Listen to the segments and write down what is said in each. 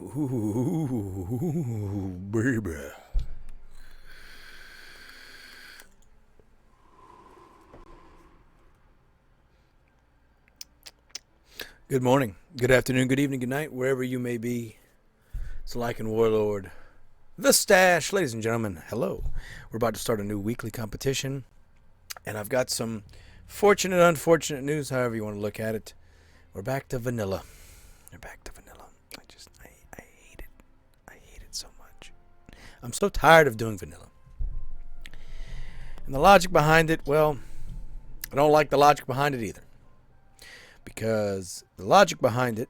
Ooh, baby. Good morning, good afternoon, good evening, good night, wherever you may be. It's Lycan Warlord, the Stash. Ladies and gentlemen, hello. We're about to start a new weekly competition, and I've got some fortunate, unfortunate news, however you want to look at it. We're back to vanilla. We're back to vanilla. I hate it. I hate it so much. I'm so tired of doing vanilla. And the logic behind it, well, I don't like the logic behind it either. Because the logic behind it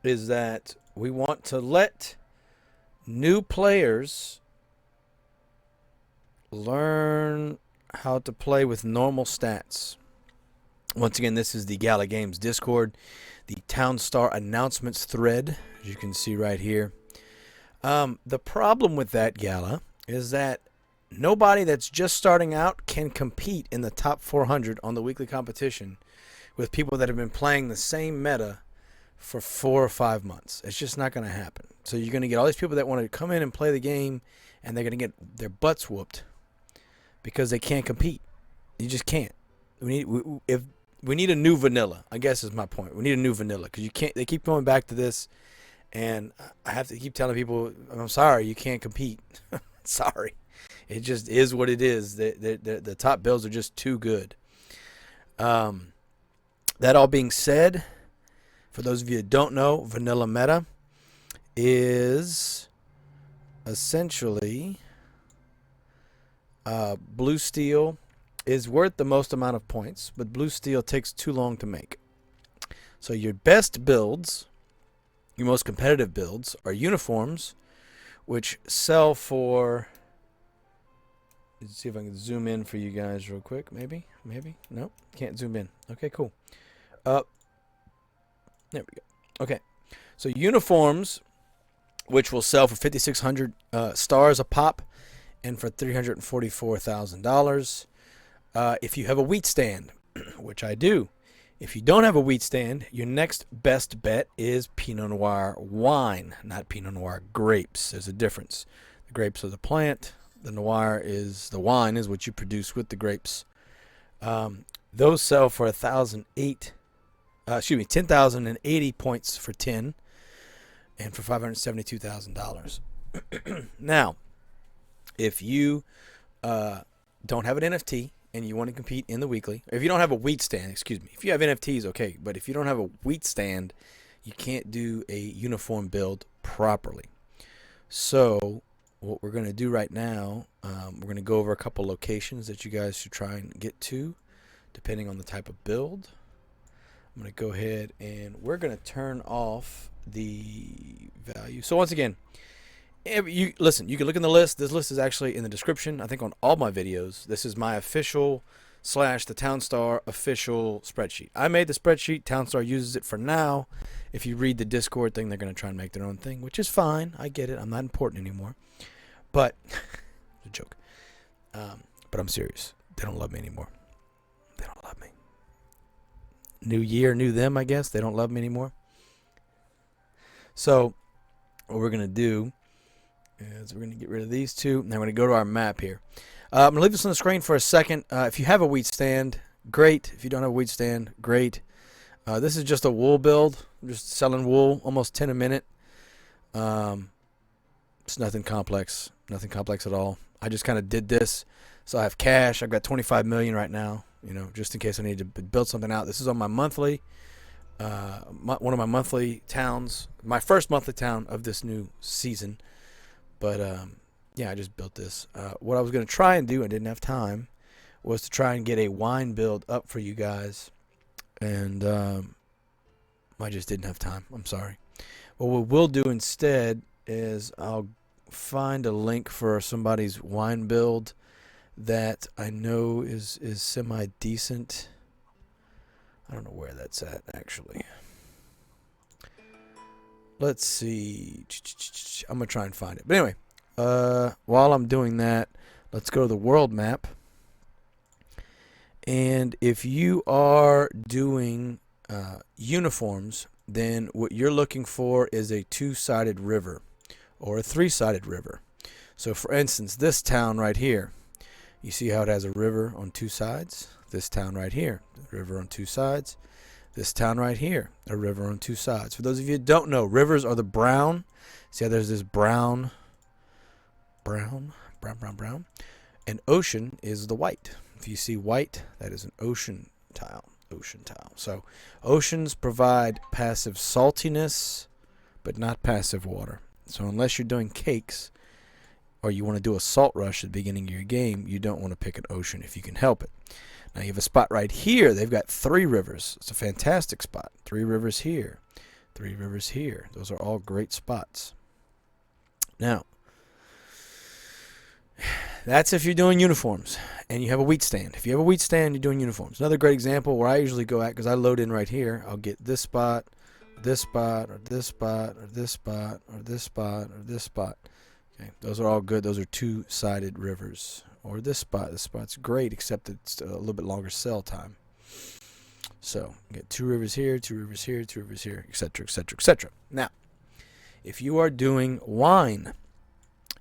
is that we want to let new players learn how to play with normal stats. Once again, this is the Gala Games Discord, the Town Star announcements thread, as you can see right here. The problem with that, Gala, is that nobody that's just starting out can compete in the top 400 on the weekly competition with people that have been playing the same meta for 4 or 5 months. It's just not going to happen. So you're going to get all these people that want to come in and play the game, and they're going to get their butts whooped because they can't compete. You just can't. We need a new vanilla, I guess is my point. We need a new vanilla because you can't. They keep going back to this, and I have to keep telling people, I'm sorry, you can't compete. Sorry. It just is what it is. The top builds are just too good. That all being said, for those of you that don't know, vanilla meta is essentially blue steel is worth the most amount of points, but blue steel takes too long to make. So your best builds, your most competitive builds, are uniforms, which sell for... Let's see if I can zoom in for you guys real quick. Maybe? Nope, can't zoom in. Okay, cool. There we go. Okay, so uniforms, which will sell for 5,600 stars a pop, and for $344,000. If you have a wheat stand, which I do. If you don't have a wheat stand, your next best bet is Pinot Noir wine, not Pinot Noir grapes. There's a difference. The grapes are the plant. The Noir is the wine, is what you produce with the grapes. Those sell for 10,080 points for 10, and for $572,000. Now, if you don't have an NFT and you want to compete in the weekly, or if you don't have a wheat stand, excuse me, if you have NFTs, okay, but if you don't have a wheat stand, you can't do a uniform build properly. So what we're going to do right now, we're going to go over a couple locations that you guys should try and get to, depending on the type of build. I'm going to go ahead and we're going to turn off the value. So once again, listen, you can look in the list. This list is actually in the description, I think, on all my videos. This is my official / the Townstar official spreadsheet. I made the spreadsheet. Townstar uses it for now. If you read the Discord thing, they're going to try and make their own thing, which is fine. I get it. I'm not important anymore. But, it's a joke. But I'm serious. They don't love me anymore. They don't love me. New year, new them, I guess. They don't love me anymore. So, what we're going to do is we're going to get rid of these two. And then we're going to go to our map here. I'm going to leave this on the screen for a second. If you have a wheat stand, great. If you don't have a wheat stand, great. This is just a wool build. I'm just selling wool, almost 10 a minute. It's nothing complex. Nothing complex at all. I just kind of did this. So I have cash. I've got 25 million right now, just in case I need to build something out. This is on my monthly, one of my monthly towns, my first monthly town of this new season. But, yeah, I just built this. What I was going to try and do, I didn't have time, was to try and get a wine build up for you guys. And I just didn't have time. I'm sorry. What we'll do instead is I'll find a link for somebody's wine build that I know is semi-decent. I don't know where that's at, actually. Let's see. I'm going to try and find it. But anyway, while I'm doing that, let's go to the world map. And if you are doing uniforms, then what you're looking for is a two-sided river or a three-sided river. So for instance, this town right here, you see how it has a river on two sides? This town right here, a river on two sides. This town right here, a river on two sides. For those of you who don't know, rivers are the brown. See how there's this brown, and ocean is the white. If you see white, that is an ocean tile. So oceans provide passive saltiness, but not passive water. So unless you're doing cakes or you want to do a salt rush at the beginning of your game, you don't want to pick an ocean if you can help it. Now you have a spot right here. They've got 3 rivers. It's a fantastic spot. 3 rivers here. 3 rivers here. Those are all great spots. Now, that's if you're doing uniforms and you have a wheat stand. If you have a wheat stand, you're doing uniforms. Another great example where I usually go at, because I load in right here, I'll get this spot, this spot, or this spot, or this spot, or this spot, or this spot. Okay, those are all good. Those are two-sided rivers. Or this spot. This spot's great, except it's a little bit longer sell time. So, you get 2 rivers here, 2 rivers here, 2 rivers here, etc., etc., etc. Now, if you are doing wine,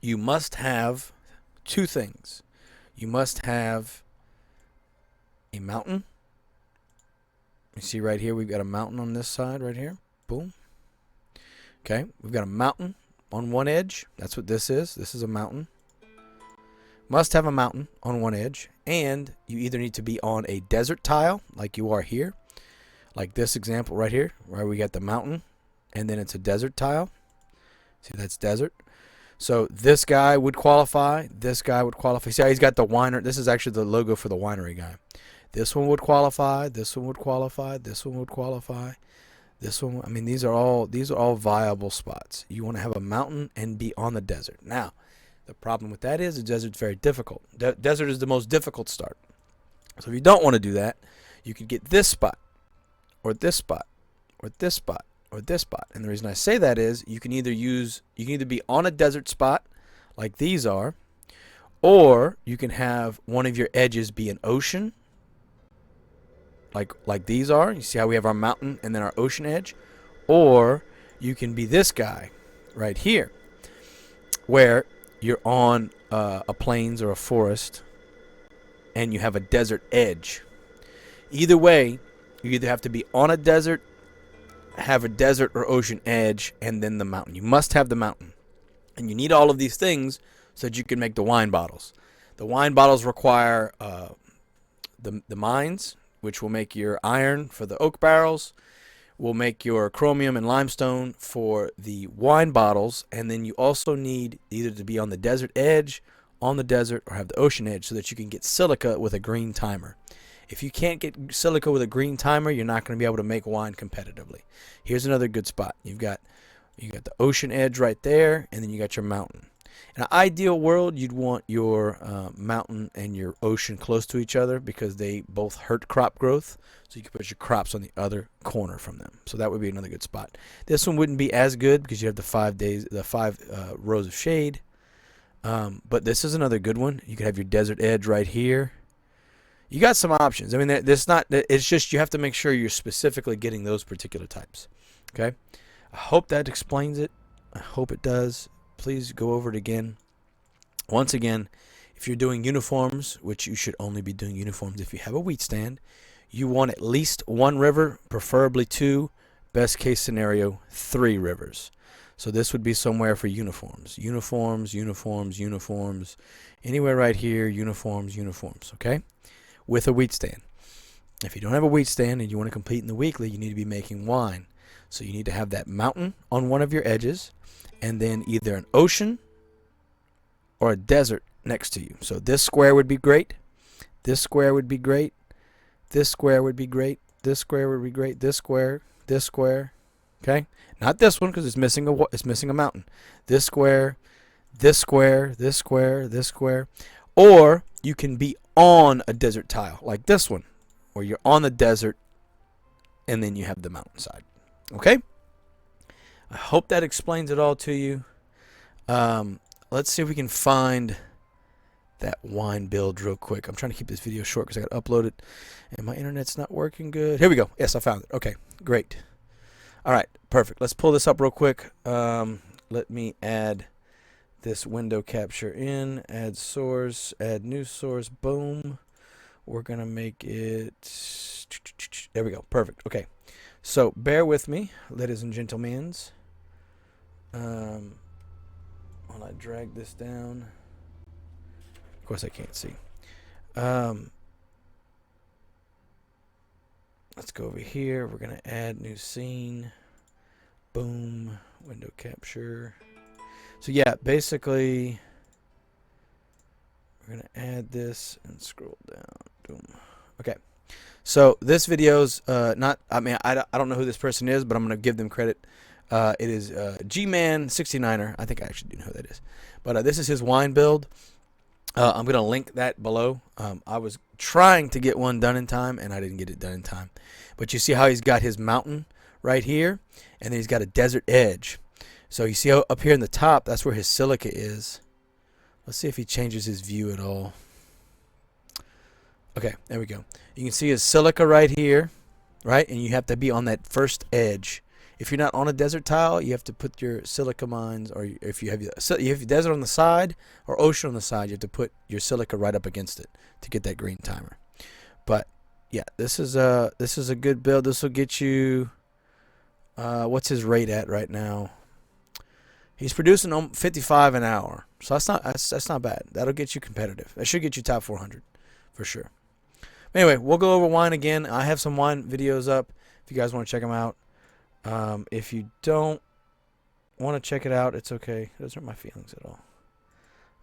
you must have 2 things. You must have a mountain. You see right here, we've got a mountain on this side right here. Boom. Okay, we've got a mountain on one edge. That's what this is. This is a mountain. Must have a mountain on one edge, and you either need to be on a desert tile like you are here, like this example right here where we got the mountain and then it's a desert tile. See, that's desert. So this guy would qualify, this guy would qualify. See how he's got the winery. This is actually the logo for the winery guy. This one would qualify, this one would qualify, this one would qualify, this one. I mean, these are all viable spots. You want to have a mountain and be on the desert. Now, the problem with that is the desert's very difficult. Desert is the most difficult start. So if you don't want to do that, you could get this spot, or this spot, or this spot, or this spot. And the reason I say that is you can either be on a desert spot like these are, or you can have one of your edges be an ocean like these are. You see how we have our mountain and then our ocean edge? Or you can be this guy right here where you're on a plains or a forest and you have a desert edge. Either way, you either have to be on a desert, have a desert or ocean edge, and then the mountain. You must have the mountain. And you need all of these things so that you can make the wine bottles. The wine bottles require the mines, which will make your iron for the oak barrels, will make your chromium and limestone for the wine bottles, and then you also need either to be on the desert edge, on the desert, or have the ocean edge so that you can get silica with a green timer. If you can't get silica with a green timer, you're not going to be able to make wine competitively. Here's another good spot. You got the ocean edge right there, and then you got your mountain. In an ideal world, you'd want your mountain and your ocean close to each other because they both hurt crop growth. So you can put your crops on the other corner from them. So that would be another good spot. This one wouldn't be as good because you have the 5 rows of shade. But this is another good one. You could have your desert edge right here. You got some options. I mean, it's just you have to make sure you're specifically getting those particular types. Okay? I hope that explains it. I hope it does. Please go over it again. Once again, if you're doing uniforms, which you should only be doing uniforms if you have a wheat stand, you want at least 1 river, preferably 2, best case scenario, 3 rivers. So this would be somewhere for uniforms. Uniforms, anywhere right here, uniforms, okay? With a wheat stand. If you don't have a wheat stand and you want to compete in the weekly, you need to be making wine. So you need to have that mountain on one of your edges, and then either an ocean or a desert next to you. So this square would be great. This square would be great. This square would be great. This square would be great. This square. Okay? Not this one because it's missing a mountain. This square, this square, this square, this square. Or you can be on a desert tile like this one, where you're on the desert and then you have the mountainside. Okay? I hope that explains it all to you. Let's see if we can find that wine build real quick. I'm trying to keep this video short because I got to upload it and my internet's not working good. Here we go. Yes, I found it. Okay, great. All right, perfect. Let's pull this up real quick. Let me add this window capture in, add source, add new source, boom. We're going to make it, there we go, perfect. Okay, so bear with me, ladies and gentlemen. While I drag this down. Of course I can't see. Let's go over here. We're going to add new scene. Boom, window capture. So yeah, basically, we're going to add this and scroll down. Boom. Okay. So this video's not, I mean, I don't know who this person is, but I'm going to give them credit. It is G-Man69er. I think I actually do know who that is. But this is his wine build. I'm going to link that below. I was trying to get one done in time, and I didn't get it done in time. But you see how he's got his mountain right here, and then he's got a desert edge. So you see how up here in the top, that's where his silica is. Let's see if he changes his view at all. Okay, there we go. You can see his silica right here, right? And you have to be on that first edge. If you're not on a desert tile, you have to put your silica mines, or if you have your desert on the side or ocean on the side, you have to put your silica right up against it to get that green timer. But yeah, this is a good build. This will get you. What's his rate at right now? He's producing 55 an hour, so that's not bad. That'll get you competitive. That should get you top 400 for sure. Anyway, we'll go over wine again. I have some wine videos up if you guys want to check them out. If you don't want to check it out, it's okay. Those aren't my feelings at all.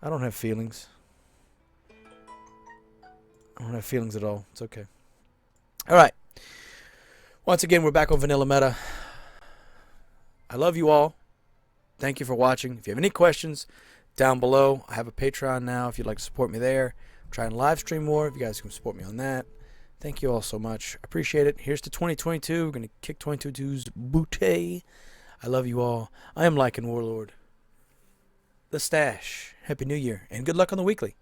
I don't have feelings. I don't have feelings at all. It's okay. All right. Once again, we're back on Vanilla Meta. I love you all. Thank you for watching. If you have any questions, down below. I have a Patreon now if you'd like to support me there. I'm trying to live stream more if you guys can support me on that. Thank you all so much. I appreciate it. Here's to 2022. We're going to kick 2022's booty. I love you all. I am Lycan Warlord. The Stash. Happy New Year. And good luck on the weekly.